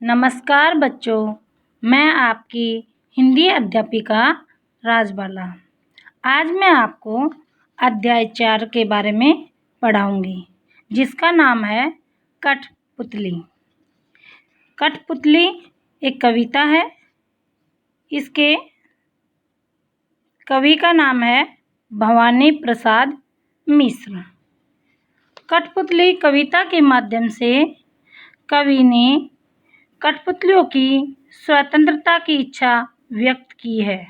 नमस्कार बच्चों, मैं आपकी हिंदी अध्यापिका राजबाला। आज मैं आपको अध्याय 4 के बारे में पढ़ाऊंगी, जिसका नाम है कठपुतली। कठपुतली एक कविता है। इसके कवि का नाम है भवानी प्रसाद मिश्र। कठपुतली कविता के माध्यम से कवि ने कठपुतलियों की स्वतंत्रता की इच्छा व्यक्त की है।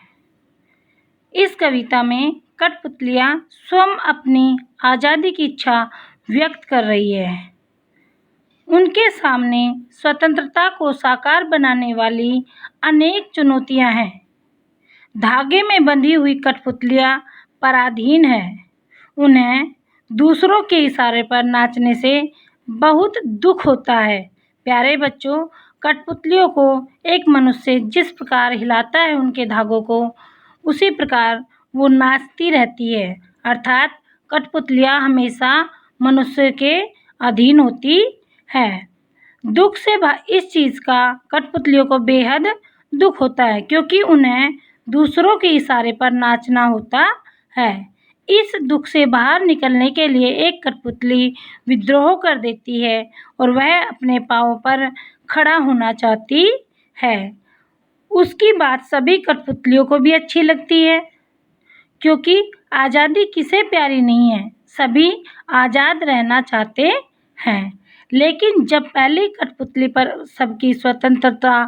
इस कविता में कठपुतलियाँ स्वयं अपनी आज़ादी की इच्छा व्यक्त कर रही है। उनके सामने स्वतंत्रता को साकार बनाने वाली अनेक चुनौतियाँ हैं। धागे में बंधी हुई कठपुतलियाँ पराधीन हैं। उन्हें दूसरों के इशारे पर नाचने से बहुत दुख होता है। प्यारे बच्चों, कठपुतलियों को एक मनुष्य जिस प्रकार हिलाता है उनके धागों को, उसी प्रकार वो नाचती रहती है। अर्थात कठपुतलियाँ हमेशा मनुष्य के अधीन होती है। दुख से इस चीज़ का कठपुतलियों को बेहद दुख होता है, क्योंकि उन्हें दूसरों के इशारे पर नाचना होता है। इस दुख से बाहर निकलने के लिए एक कठपुतली विद्रोह कर देती है और वह अपने पाँव पर खड़ा होना चाहती है। उसकी बात सभी कठपुतलियों को भी अच्छी लगती है, क्योंकि आज़ादी किसे प्यारी नहीं है। सभी आज़ाद रहना चाहते हैं। लेकिन जब पहली कठपुतली पर सबकी स्वतंत्रता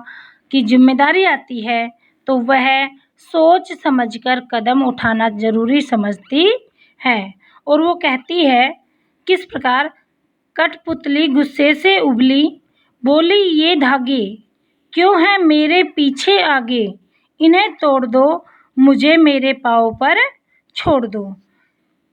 की जिम्मेदारी आती है, तो वह सोच समझकर कदम उठाना जरूरी समझती है। और वो कहती है किस प्रकार, कठपुतली गुस्से से उबली, बोली ये धागे क्यों हैं मेरे पीछे आगे, इन्हें तोड़ दो, मुझे मेरे पाँव पर छोड़ दो।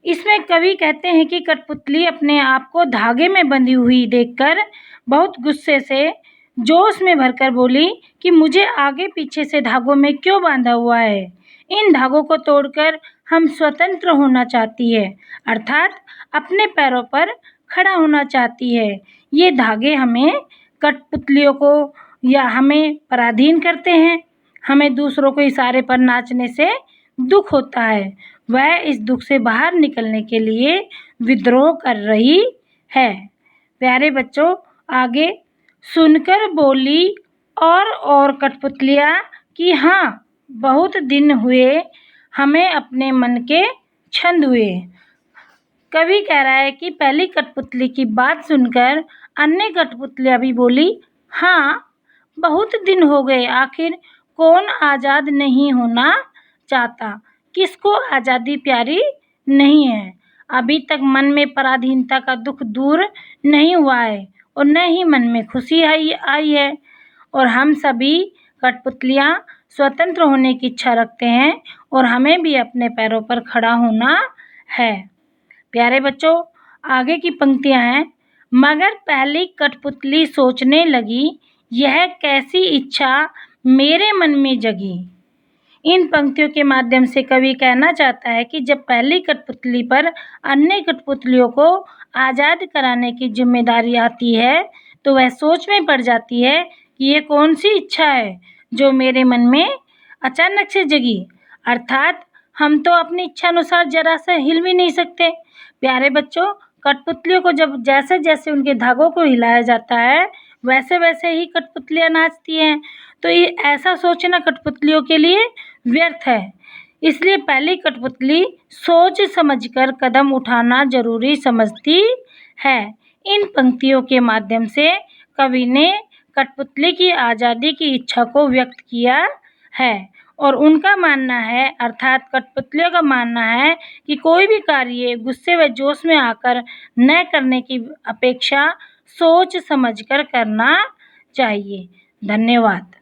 इसमें कवि कहते हैं कि कठपुतली अपने आप को धागे में बंधी हुई देखकर बहुत गुस्से से जोश में भरकर बोली कि मुझे आगे पीछे से धागों में क्यों बांधा हुआ है। इन धागों को तोड़कर हम स्वतंत्र होना चाहती है, अर्थात अपने पैरों पर खड़ा होना चाहती है। ये धागे हमें कठपुतलियों को या हमें पराधीन करते हैं। हमें दूसरों को इशारे पर नाचने से दुख होता है। वह इस दुख से बाहर निकलने के लिए विद्रोह कर रही है। प्यारे बच्चों, आगे सुनकर बोली और कठपुतलियाँ कि हाँ, बहुत दिन हुए हमें अपने मन के छंद हुए। कवि कह रहा है कि पहली कठपुतली की बात सुनकर अन्य कठपुतलियाँ भी बोली, हाँ, बहुत दिन हो गए, आखिर कौन आज़ाद नहीं होना चाहता। किसको आज़ादी प्यारी नहीं है। अभी तक मन में पराधीनता का दुख दूर नहीं हुआ है और न ही मन में खुशी आई है। और हम सभी कठपुतलियाँ स्वतंत्र होने की इच्छा रखते हैं और हमें भी अपने पैरों पर खड़ा होना है। प्यारे बच्चों, आगे की पंक्तियाँ हैं। मगर पहली कठपुतली सोचने लगी, यह कैसी इच्छा मेरे मन में जगी। इन पंक्तियों के माध्यम से कवि कहना चाहता है कि जब पहली कठपुतली पर अन्य कठपुतलियों को आज़ाद कराने की जिम्मेदारी आती है, तो वह सोच में पड़ जाती है कि ये कौन सी इच्छा है जो मेरे मन में अचानक से जगी। अर्थात हम तो अपनी इच्छा अनुसार जरा सा हिल भी नहीं सकते। प्यारे बच्चों, कठपुतलियों को जब जैसे जैसे उनके धागों को हिलाया जाता है, वैसे वैसे ही कठपुतलियाँ नाचती हैं। तो ये ऐसा सोचना कठपुतलियों के लिए व्यर्थ है। इसलिए पहली कठपुतली सोच समझकर कदम उठाना जरूरी समझती है। इन पंक्तियों के माध्यम से कवि ने कठपुतली की आज़ादी की इच्छा को व्यक्त किया है। और उनका मानना है, अर्थात कठपुतलियों का मानना है कि कोई भी कार्य गुस्से व जोश में आकर न करने की अपेक्षा सोच समझकर करना चाहिए। धन्यवाद।